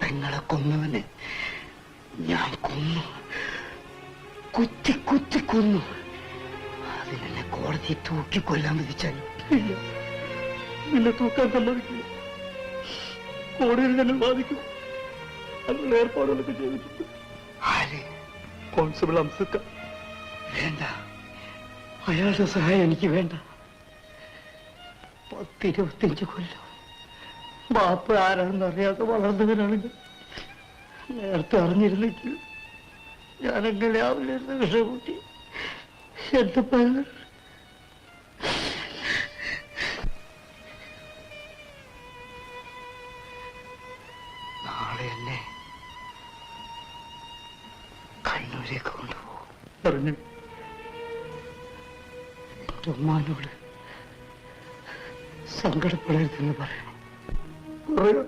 പെങ്ങളെ കൊന്നവനെ ഞാൻ കൊന്നു, കുത്തി കുത്തി കൊന്നു. അതിനെന്നെ കോടതി തൂക്കിക്കൊല്ലാൻ വിധിച്ചാൽ നിന്നെ തൂക്കാൻ സമ്മതിക്കില്ല. കോടതിയിൽ തന്നെ ബാധിക്കും. അതിനുള്ള ഏർപ്പാടുകളൊക്കെ ചെയ്തിട്ടുണ്ട്. ആര്? കോൺസ്റ്റബിൾ അംസുക്ക. വേണ്ട, അയാളുടെ സഹായം എനിക്ക് വേണ്ട. 10-25 കൊല്ലം ബാപ്പ ആരാണെന്ന് അറിയാതെ വളർന്നവനാണെങ്കിൽ നേരത്തെ അറിഞ്ഞിരുന്നെങ്കിൽ ഞാനെങ്ങനെ ആവില്ലായിരുന്നു കൃഷ്ണകുട്ടി. എന്റെ പകൽ നാളെ എന്നെ കണ്ണൂരേക്ക് കൊണ്ടുപോകും. പറഞ്ഞു എന്റെ ഉമ്മാനോട് സങ്കടപ്പെടരുതെന്ന് പറയണം. പറയാം.